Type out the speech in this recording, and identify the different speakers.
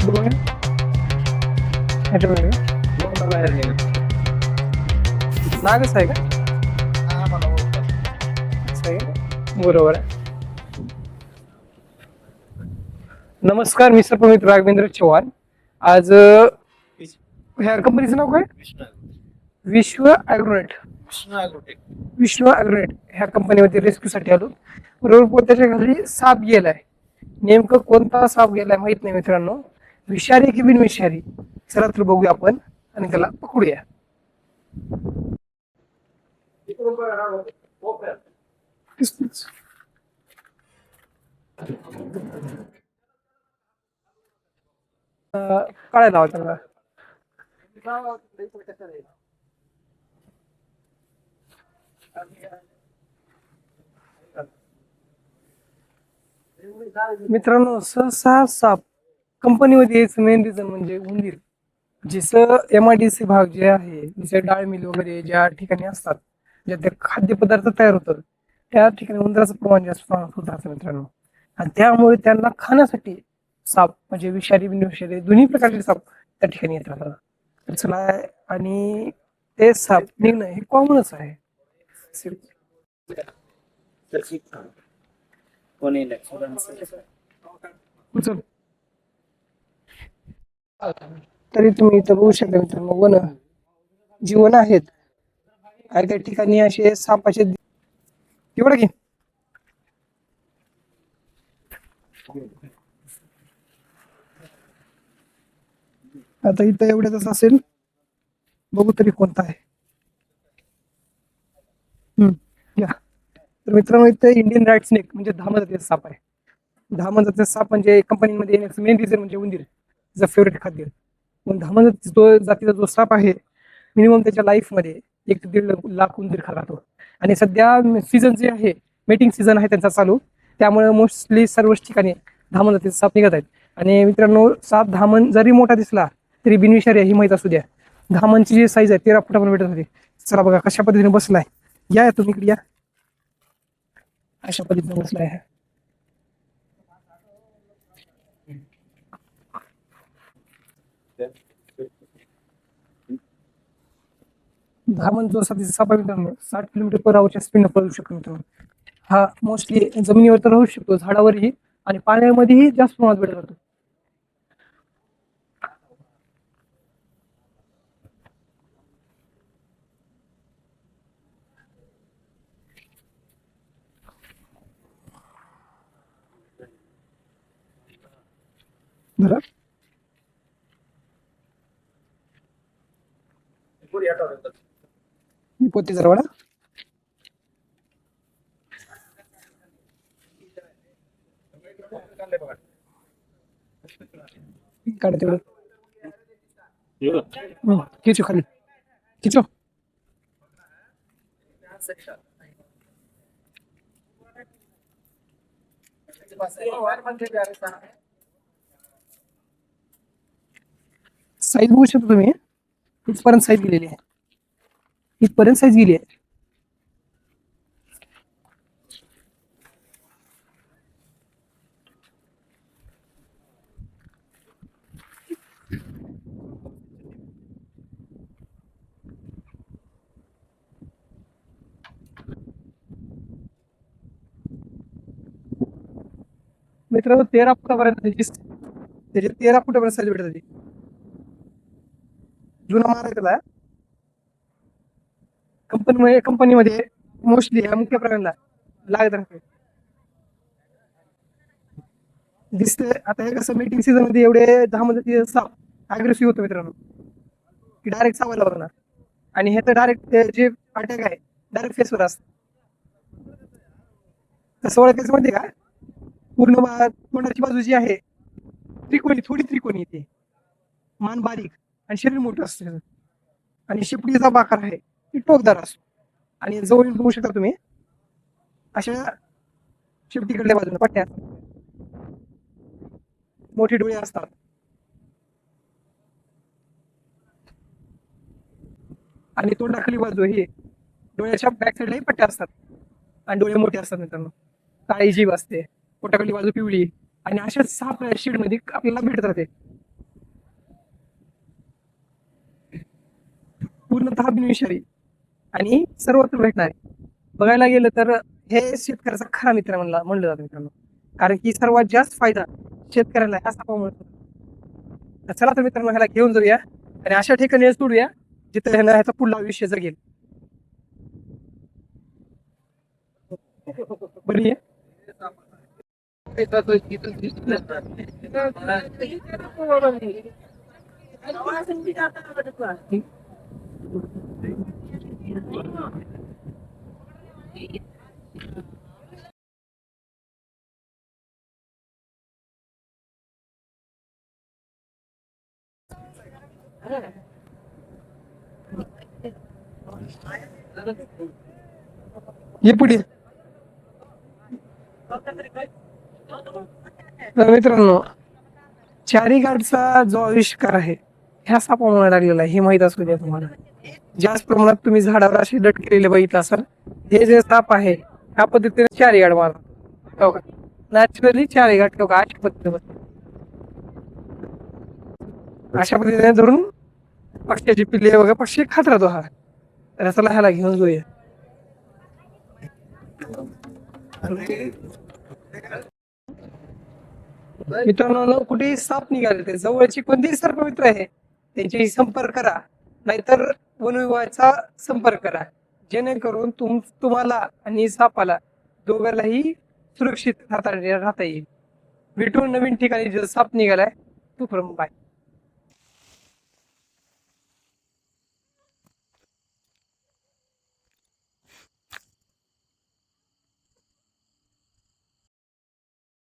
Speaker 1: बघूया ह्याच्यामध्ये नागच आहे का? असं आहे का? बरोबर आहे. नमस्कार, मी सर्पमित्र राघवेंद्र चव्हाण. आज ह्या कंपनीचं नाव काय? विश्व ॲग्रोनेट. विश्व ॲग्रोनेट ह्या कंपनीमध्ये रेस्क्यूसाठी आलो. बरोबर त्याच्या खाली साप गेलाय. नेमकं कोणता साप गेलाय माहित नाही मित्रांनो. विषारी की बिनविषारी, चला तर बघूया आपण आणि त्याला पकडूया. काढायला लावा त्याला. मित्रांनो, सहसा साप कंपनीमध्ये यायचं मेन रिझन म्हणजे उंदीर. जसं MIDC भाग जे आहे, जसे डाळ मिल वगैरे ज्या ठिकाणी असतात, ज्या ते खाद्यपदार्थ तयार होतात, त्या ठिकाणी उंदराचं प्रमाण जास्त प्रमाणात होत असतं मित्रांनो. आणि त्यामुळे त्यांना खाण्यासाठी साप म्हणजे विषारी बिनविषारी दोन्ही प्रकारचे साप त्या ठिकाणी येत राहतात. तर चला, आणि ते साप निघणं हे कॉमनच आहे. उचल. तरी तुम्ही इथं बघू शकता मित्रांनो, वन जीवन आहेत. काही काही ठिकाणी असे सापाचे एवढं की आता इथं एवढ्याच असेल, बघू तरी कोणता आहे. या तर मित्रांनो, इथे इंडियन राईट स्नेक म्हणजे धामण जातीचा साप आहे. धामण जातीचा साप म्हणजे कंपनीमध्ये येण्याचं मेन रिझन म्हणजे उंदीर, तिचं फेवरेट खाद्य. पण धामण जातीचा जो साप आहे, मिनिमम त्याच्या लाईफमध्ये 1 ते 1.5 लाख उंदीर खात राहतो. आणि सध्या सीझन जे आहे, मेटिंग सीझन आहे त्यांचा चालू, त्यामुळे मोस्टली सर्वच ठिकाणी धामण जातीचे साप निघत आहेत. आणि मित्रांनो, साप धामण जरी मोठा दिसला तरी बिनविषारी ही माहीत असू द्या. धामणची जी साईज आहे 13 फुटापर्यंत भेटत होती. चला बघा कशा पद्धतीने बसलाय. या तुम्ही इकडे या. अशा पद्धतीने बसलाय. धामण जो सापा मित्रांनो 60 किलोमीटर/हवरच्या स्पीडने पळू शकतो मित्रांनो. हा मोस्टली जमिनीवर तर राहू शकतो, झाडावरही आणि पाण्यामध्येही जास्त प्रमाणात भेटत राहतो. बरं, पोते जरा वाढा. काढ तेवढं. खिचो खाली, खिचो. साईज बघू शकता तुम्ही, इथपर्यंत साईज गेलेली आहे, इथपर्यंत साईज गेली आहे. मित्रांनो 13 फुटापर्यंत त्याची 13 फुटापर्यंत साईज भेटत होती. जुना माल आहे त्याला. कंपनीमध्ये मोस्टली ह्या मुख्य प्रकारला लागत राहते. दिसतंय आता हे कसं मीटिंग सीझन मध्ये एवढे 10 साप अग्रेसिव्ह होतो मित्रांनो, की डायरेक्ट चावायला बघणार. आणि हे तर डायरेक्ट जे अटॅक आहे डायरेक्ट फेसवर असतं. कसं ओळखायचं माहिती का? पूर्ण तोंडाची बाजू जी आहे त्रिकोणी, थोडी त्रिकोणी येते, मान बारीक आणि शरीर मोठं असतं. आणि शिपडीचा बाकार आहे ती टोकदार असतो. आणि जवळ बघू शकता तुम्ही, अशा शिपटीकडल्या बाजूला पट्ट्या, मोठे डोळे असतात. आणि तोंडाखाली बाजू ही डोळ्याच्या बॅक साईडलाही पट्ट्या असतात आणि डोळे मोठे असतात मित्रांनो. काळी जीभ असते, पोटाखाली बाजू पिवळी. आणि अशाच 6 शेड मध्ये आपल्याला भेटत राहते. पूर्णतः बिनविषारी आणि सर्वत्र भेटणारे. बघायला गेलं तर हे शेतकऱ्याचा खरा मित्र म्हणलं जातं मित्रांनो. कारण की सर्वात जास्त फायदा शेतकऱ्याला ह्या सापामुळे होतो. तर चला तर मित्रांनो ह्याला घेऊन जाऊया आणि अशा ठिकाणी सोडूया जिथे ह्याचा पुढला आयुष्य जगेल. बरी आहे. ये पुढे. तर मित्रांनो चारी गाडचा जो आविष्कार आहे ह्या सापामुळे लागलेला आहे हे माहित असू द्या तुम्हाला. जास्त प्रमाणात तुम्ही झाडावर असे लटकलेले बघितलं असाल. हे जे साप आहे ह्या पद्धतीने चारी गाड मारतात हो का. नॅचरली चारी गाड हो का अशा पद्धतीने धरून पक्ष्याची पिल्ले वगैरे पक्षी खात राहतो हा. तर चला ह्याला घेऊन जाऊया. मित्रांनो कुठेही साप निघाले ते जवळची कोणतीही सर्पमित्र आहे त्यांच्याशी संपर्क करा, नाहीतर वन विभागाचा संपर्क करा, जेणेकरून तुम्हाला आणि सापाला दोघांनाही सुरक्षित राहता येईल. भेटून नवीन ठिकाणी जर साप निघालाय तोपर्यंत बाय.